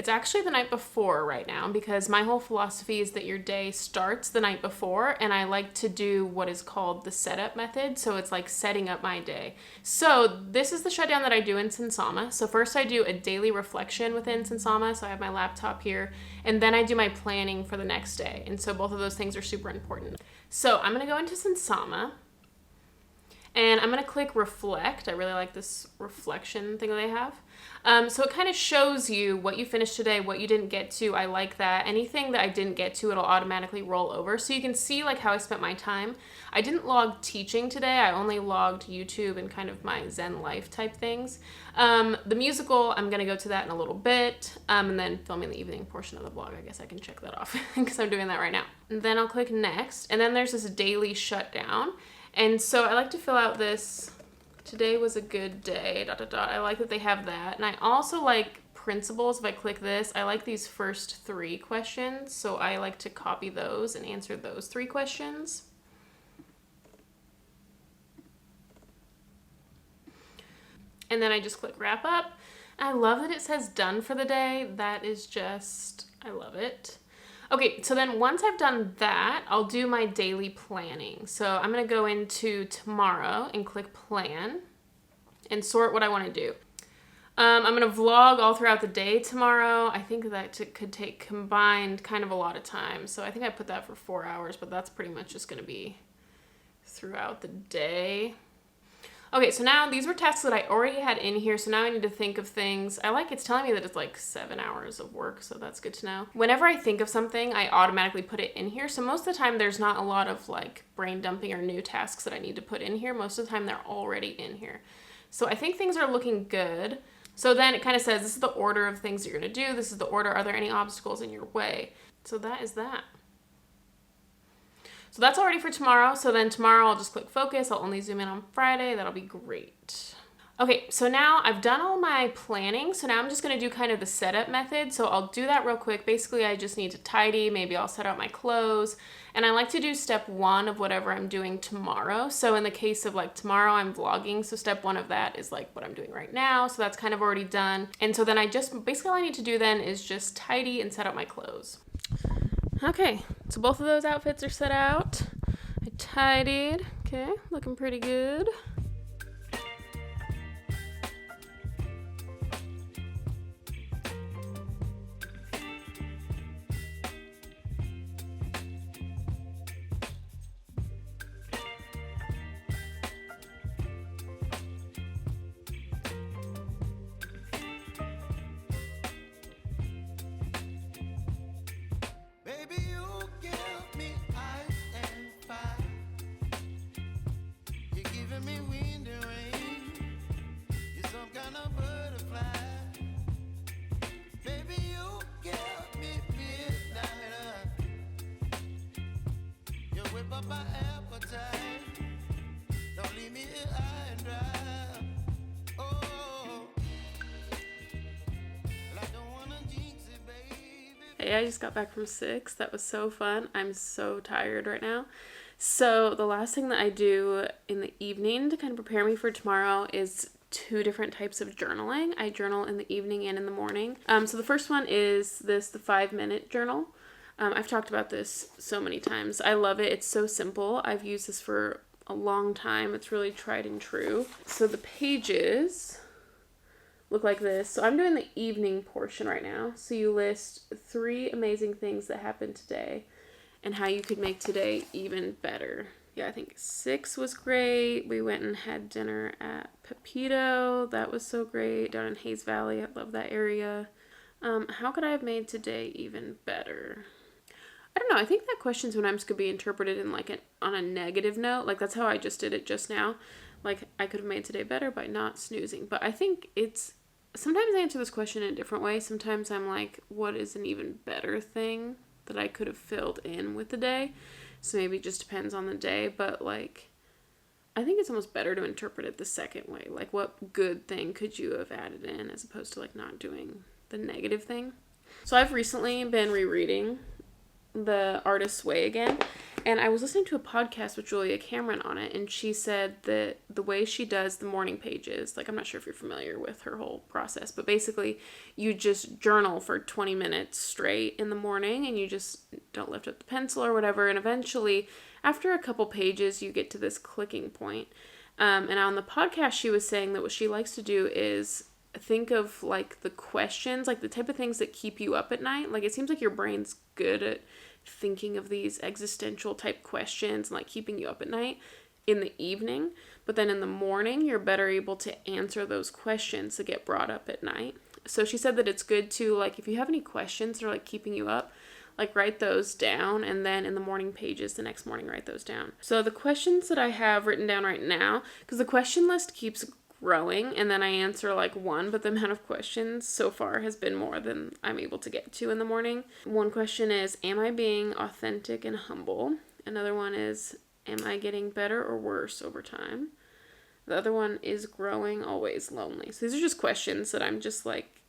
It's actually the night before right now, because my whole philosophy is that your day starts the night before, and I like to do what is called the setup method. So it's like setting up my day. So this is the shutdown that I do in Sansama. So first I do a daily reflection within Sansama. So I have my laptop here, and then I do my planning for the next day. And so both of those things are super important. So I'm going to go into Sansama. And I'm going to click reflect. I really like this reflection thing that they have. So it kind of shows you what you finished today, what you didn't get to. I like that. Anything that I didn't get to, it'll automatically roll over. So you can see like how I spent my time. I didn't log teaching today. I only logged YouTube and kind of my Zen life type things. The musical, I'm going to go to that in a little bit. And then filming the evening portion of the vlog. I guess I can check that off because I'm doing that right now. And then I'll click next. And then there's this daily shutdown. And so I like to fill out this, today was a good day, ... I like that they have that. And I also like principles. If I click this, I like these first 3 questions. So I like to copy those and answer those 3 questions. And then I just click wrap up. I love that it says done for the day. That is just, I love it. Okay, so then once I've done that, I'll do my daily planning. So I'm going to go into tomorrow and click plan and sort what I want to do. I'm going to vlog all throughout the day tomorrow. I think that could take combined kind of a lot of time. So I think I put that for 4 hours, but that's pretty much just going to be throughout the day. Okay, so now these were tasks that I already had in here, so now I need to think of things. It's telling me that it's like 7 hours of work, so that's good to know. Whenever I think of something, I automatically put it in here. So most of the time, there's not a lot of like brain dumping or new tasks that I need to put in here. Most of the time, they're already in here. So I think things are looking good. So then it kind of says, this is the order of things you're gonna do. This is the order. Are there any obstacles in your way? So that is that. So that's already for tomorrow. So then tomorrow I'll just click focus. I'll only zoom in on Friday. That'll be great. Okay, so now I've done all my planning. So now I'm just going to do kind of the setup method. So I'll do that real quick. Basically, I just need to tidy. Maybe I'll set out my clothes. And I like to do step 1 of whatever I'm doing tomorrow. So in the case of like tomorrow, I'm vlogging. So step 1 of that is like what I'm doing right now. So that's kind of already done. And so then basically all I need to do then is just tidy and set out my clothes. Okay, so both of those outfits are set out. I tidied. Okay, looking pretty good. Hey, I just got back from 6. That was so fun. I'm so tired right now. So the last thing that I do in the evening to kind of prepare me for tomorrow is 2 different types of journaling. I journal in the evening and in the morning. So the first one is the 5-minute journal. I've talked about this so many times. I love it. It's so simple. I've used this for a long time. It's really tried and true. So the pages look like this. So I'm doing the evening portion right now. So you list 3 amazing things that happened today and how you could make today even better. Yeah, I think 6 was great. We went and had dinner at Pepito. That was so great. Down in Hayes Valley. I love that area. How could I have made today even better? I don't know. I think that question sometimes could be interpreted in on a negative note. Like that's how I just did it just now. Like I could have made today better by not snoozing. But I think sometimes I answer this question in a different way. Sometimes I'm like, what is an even better thing that I could have filled in with the day? So maybe it just depends on the day. But I think it's almost better to interpret it the second way. Like what good thing could you have added in as opposed to not doing the negative thing? So I've recently been rereading the Artist's Way again. And I was listening to a podcast with Julia Cameron on it, and she said that the way she does the morning pages, like, I'm not sure if you're familiar with her whole process, but basically you just journal for 20 minutes straight in the morning, and you just don't lift up the pencil or whatever, and eventually, after a couple pages, you get to this clicking point. And on the podcast, she was saying that what she likes to do is think of, like, the questions, like, the type of things that keep you up at night. Like, it seems like your brain's good at thinking of these existential type questions and, like, keeping you up at night in the evening, but then in the morning you're better able to answer those questions that get brought up at night. So she said that it's good to, like, if you have any questions that are, like, keeping you up, like, write those down, and then in the morning pages the next morning write those down. So the questions that I have written down right now, because the question list keeps growing, and then I answer like one, but the amount of questions so far has been more than I'm able to get to in the morning. One question is, am I being authentic and humble? Another one is, am I getting better or worse over time? The other one is, growing always lonely. So these are just questions that I'm just like,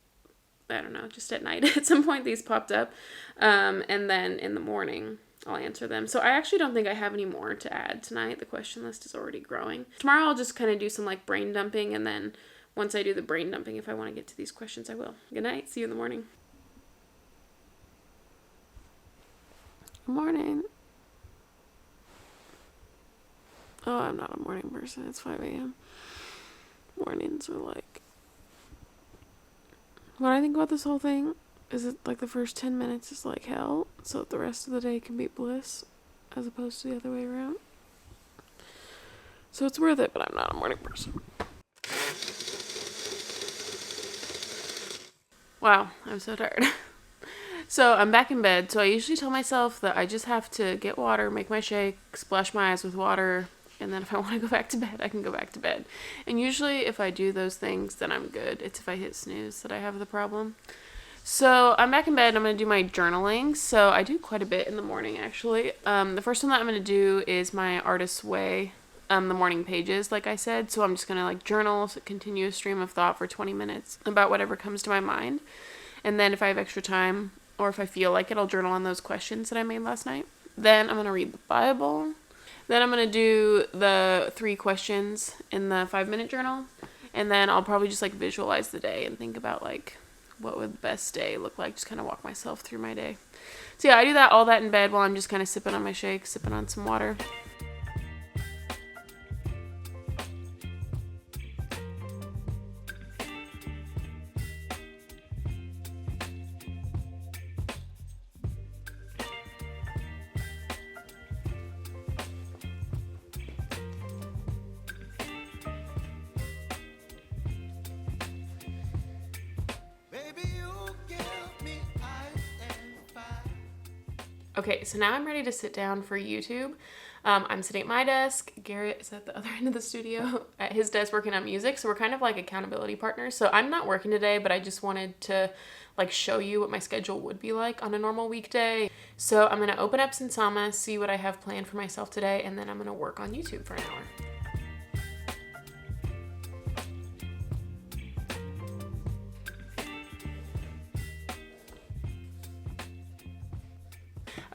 I don't know, just at night at some point these popped up, and then in the morning I'll answer them. So I actually don't think I have any more to add tonight. The question list is already growing. Tomorrow I'll just kind of do some, like, brain dumping, and then once I do the brain dumping, if I want to get to these questions, I will. Good night. See you in the morning. Good morning. Oh, I'm not a morning person. It's 5 a.m. Mornings are like... What I think about this whole thing is that, like, the first 10 minutes is like hell, so that the rest of the day can be bliss, as opposed to the other way around. So it's worth it, but I'm not a morning person. Wow, I'm so tired. So I'm back in bed, so I usually tell myself that I just have to get water, make my shake, splash my eyes with water, and then if I want to go back to bed, I can go back to bed. And usually if I do those things, then I'm good. It's if I hit snooze that I have the problem. So I'm back in bed. I'm going to do my journaling. So I do quite a bit in the morning, actually. The first one that I'm going to do is my Artist's Way, the morning pages, like I said. So I'm just going to, like, journal, so continue a stream of thought for 20 minutes about whatever comes to my mind. And then if I have extra time, or if I feel like it, I'll journal on those questions that I made last night. Then I'm going to read the Bible. Then I'm going to do the 3 questions in the 5-minute journal. And then I'll probably just, like, visualize the day and think about, like, what would the best day look like? Just kind of walk myself through my day. So yeah, I do all that in bed while I'm just kind of sipping on my shake, sipping on some water. Okay, so now I'm ready to sit down for YouTube. I'm sitting at my desk. Garrett is at the other end of the studio at his desk working on music, so we're kind of like accountability partners. So I'm not working today, but I just wanted to, like, show you what my schedule would be like on a normal weekday. So I'm going to open up Sinsama, see what I have planned for myself today, and then I'm going to work on YouTube for an hour.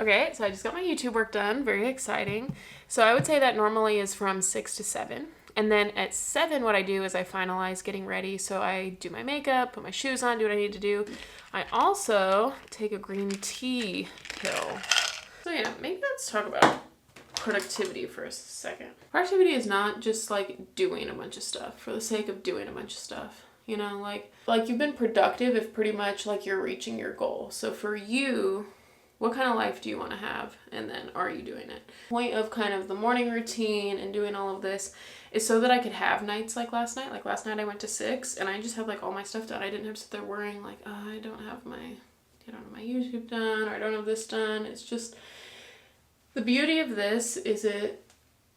Okay, so I just got my YouTube work done. Very exciting. So I would say that normally is from 6 to 7. And then at 7, what I do is I finalize getting ready. So I do my makeup, put my shoes on, do what I need to do. I also take a green tea pill. So yeah, maybe let's talk about productivity for a second. Productivity is not just, like, doing a bunch of stuff for the sake of doing a bunch of stuff. You know, like you've been productive if pretty much, like, you're reaching your goal. So for you, what kind of life do you want to have? And then are you doing it? The point of kind of the morning routine and doing all of this is so that I could have nights like last night. Like last night I went to 6 and I just had, like, all my stuff done. I didn't have to sit there worrying, like, oh, I don't have my YouTube done, or I don't have this done. It's just, the beauty of this is it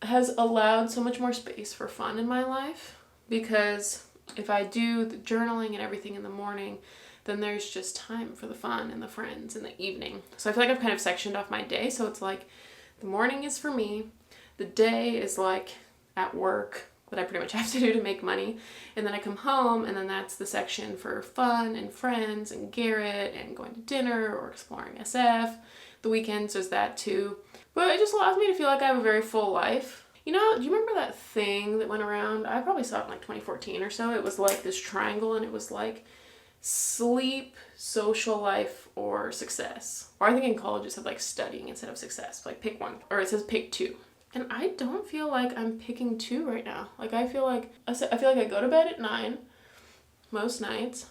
has allowed so much more space for fun in my life, because if I do the journaling and everything in the morning, then there's just time for the fun and the friends in the evening. So I feel like I've kind of sectioned off my day. So it's like the morning is for me. The day is like at work that I pretty much have to do to make money. And then I come home, and then that's the section for fun and friends and Garrett and going to dinner or exploring SF. The weekends there's that too. But it just allows me to feel like I have a very full life. You know, do you remember that thing that went around? I probably saw it in like 2014 or so. It was like this triangle, and it was like sleep, social life, or success. Or I think in college it said like studying instead of success. Like pick one. Or it says pick two. And I don't feel like I'm picking two right now. Like I feel like I go to bed at 9 most nights.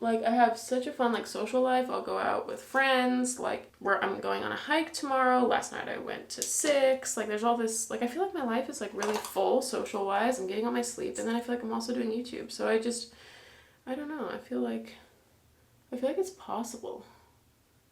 Like I have such a fun like social life. I'll go out with friends. Like where I'm going on a hike tomorrow. Last night I went to 6. Like there's all this, like I feel like my life is like really full social wise. I'm getting all my sleep, and then I feel like I'm also doing YouTube. So I don't know. I feel like it's possible.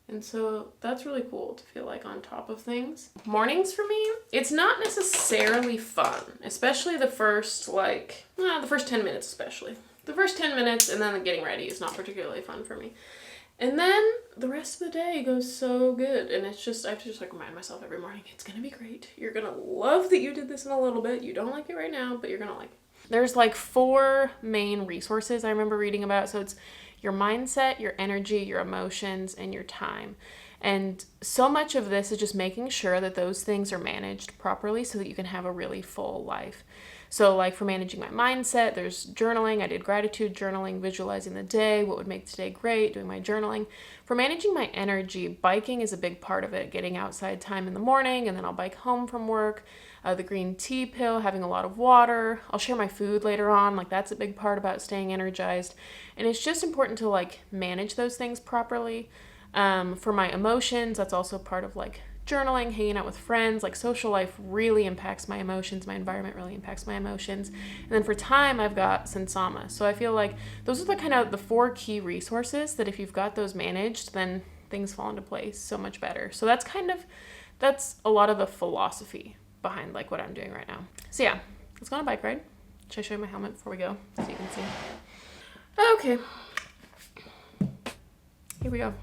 And so that's really cool to feel like on top of things. Mornings for me, it's not necessarily fun, especially the first 10 minutes especially. The first 10 minutes and then the getting ready is not particularly fun for me. And then the rest of the day goes so good. And it's just, I have to just like remind myself every morning, it's going to be great. You're going to love that you did this in a little bit. You don't like it right now, but you're going to like it. There's like 4 main resources I remember reading about. So it's your mindset, your energy, your emotions, and your time. And so much of this is just making sure that those things are managed properly so that you can have a really full life. So like for managing my mindset, there's journaling. I did gratitude journaling, visualizing the day, what would make today great, doing my journaling. For managing my energy, biking is a big part of it, getting outside time in the morning, and then I'll bike home from work. The green tea pill, having a lot of water. I'll share my food later on. Like that's a big part about staying energized. And it's just important to like manage those things properly. For my emotions, that's also part of like journaling, hanging out with friends. Like social life really impacts my emotions. My environment really impacts my emotions. And then for time, I've got Sensama. So I feel like those are the kind of the 4 key resources that if you've got those managed, then things fall into place so much better. So that's a lot of the philosophy behind like what I'm doing right now. So yeah, let's go on a bike ride. Should I show you my helmet before we go so you can see? Okay. Here we go.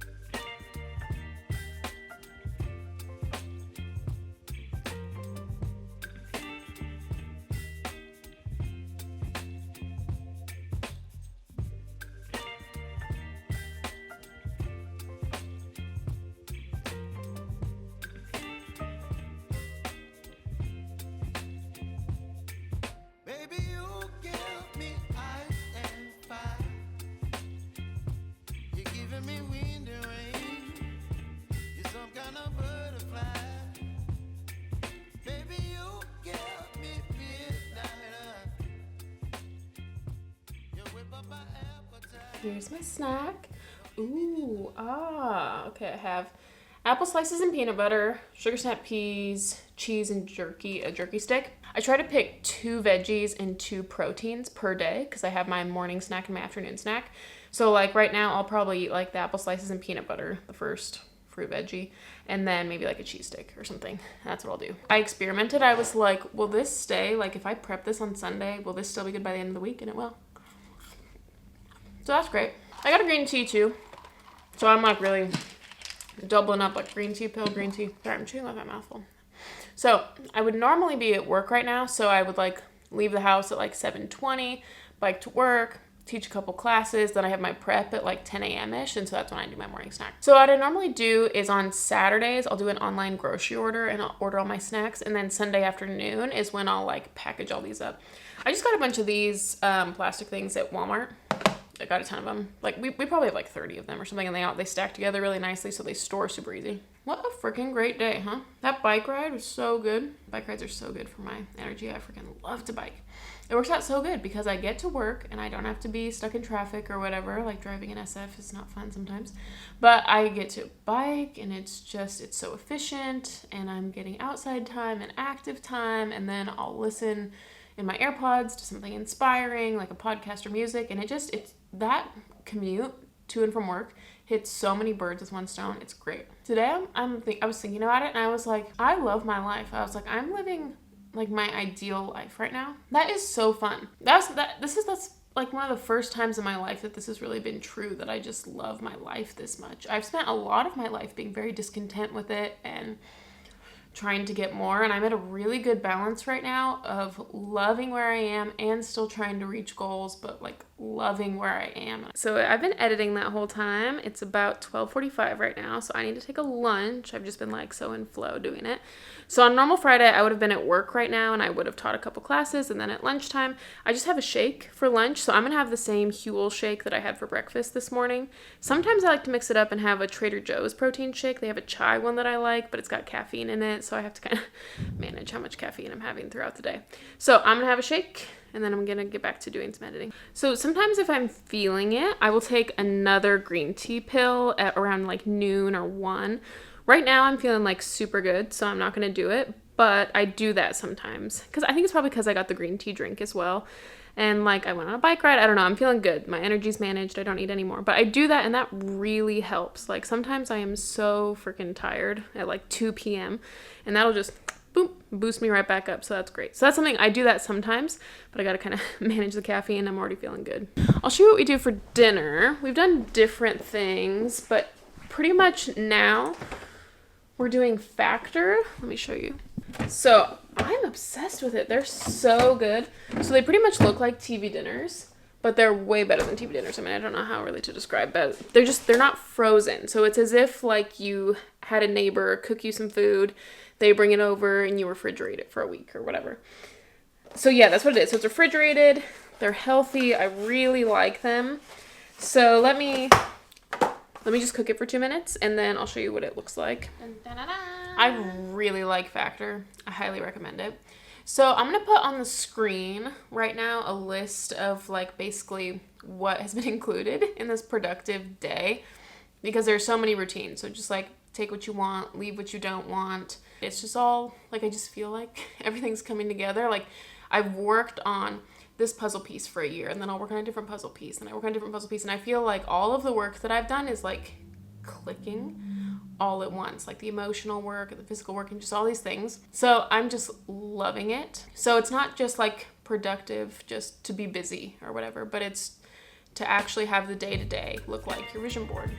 Here's my snack. Ooh, okay, I have apple slices and peanut butter, sugar snap peas, cheese, and a jerky stick. I try to pick 2 veggies and 2 proteins per day because I have my morning snack and my afternoon snack. So like right now, I'll probably eat like the apple slices and peanut butter, the first fruit veggie, and then maybe like a cheese stick or something. That's what I'll do. I experimented. I was like, will this stay? Like if I prep this on Sunday, will this still be good by the end of the week? And it will. So that's great. I got a green tea too. So I'm like really doubling up like green tea pill, green tea. Sorry, I'm chewing on that mouthful. So I would normally be at work right now. So I would like leave the house at like 7:20, bike to work, teach a couple classes. Then I have my prep at like 10 a.m.-ish. And so that's when I do my morning snack. So what I normally do is on Saturdays, I'll do an online grocery order and I'll order all my snacks. And then Sunday afternoon is when I'll like package all these up. I just got a bunch of these plastic things at Walmart. I got a ton of them. Like we probably have like 30 of them or something, and they stack together really nicely so they store super easy. What a freaking great day, huh? That bike ride was so good. Bike rides are so good for my energy. I freaking love to bike. It works out so good because I get to work and I don't have to be stuck in traffic or whatever. Like driving in SF is not fun sometimes. But I get to bike and it's so efficient, and I'm getting outside time and active time, and then I'll listen in my AirPods to something inspiring like a podcast or music, and it's that commute to and from work hits so many birds with one stone. It's great. Today I was thinking about it and I was like, I love my life. I was like, I'm living like my ideal life right now. That is so fun. That's like one of the first times in my life that this has really been true, that I just love my life this much. I've spent a lot of my life being very discontent with it and trying to get more, and I'm at a really good balance right now of loving where I am and still trying to reach goals, but like loving where I am. So I've been editing that whole time. It's about 12:45 right now, so I need to take a lunch. I've just been like so in flow doing it. So on normal Friday, I would have been at work right now and I would have taught a couple classes, and then at lunchtime, I just have a shake for lunch. So I'm gonna have the same Huel shake that I had for breakfast this morning. Sometimes I like to mix it up and have a Trader Joe's protein shake. They have a chai one that I like, but it's got caffeine in it, so I have to kind of manage how much caffeine I'm having throughout the day. So I'm gonna have a shake, and then I'm gonna get back to doing some editing. So sometimes if I'm feeling it, I will take another green tea pill at around like noon or 1. Right now I'm feeling like super good, so I'm not gonna do it, but I do that sometimes. Because I think it's probably because I got the green tea drink as well. And like I went on a bike ride, I don't know, I'm feeling good. My energy's managed, I don't need any more. But I do that and that really helps. Like sometimes I am so freaking tired at like 2 p.m. and that'll just boom, boost me right back up. So that's great. So that's something, I do that sometimes, but I got to kind of manage the caffeine. I'm already feeling good. I'll show you what we do for dinner. We've done different things, but pretty much now we're doing Factor. Let me show you. So I'm obsessed with it. They're so good. So they pretty much look like TV dinners, but they're way better than TV dinners. I mean, I don't know how really to describe, but they're not frozen. So it's as if like you had a neighbor cook you some food, they bring it over and you refrigerate it for a week or whatever. So yeah, that's what it is. So it's refrigerated. They're healthy. I really like them. So let me just cook it for 2 minutes and then I'll show you what it looks like. Dun, dun, dun, dun. I really like Factor. I highly recommend it. So I'm going to put on the screen right now a list of like basically what has been included in this productive day because there's so many routines. So just like take what you want, leave what you don't want. It's just all like I just feel like everything's coming together. Like I've worked on this puzzle piece for a year and then I'll work on a different puzzle piece and I work on a different puzzle piece and I feel like all of the work that I've done is like clicking all at once, like the emotional work, the physical work, and just all these things. So I'm just loving it. So it's not just like productive just to be busy or whatever, but it's to actually have the day-to-day look like your vision board.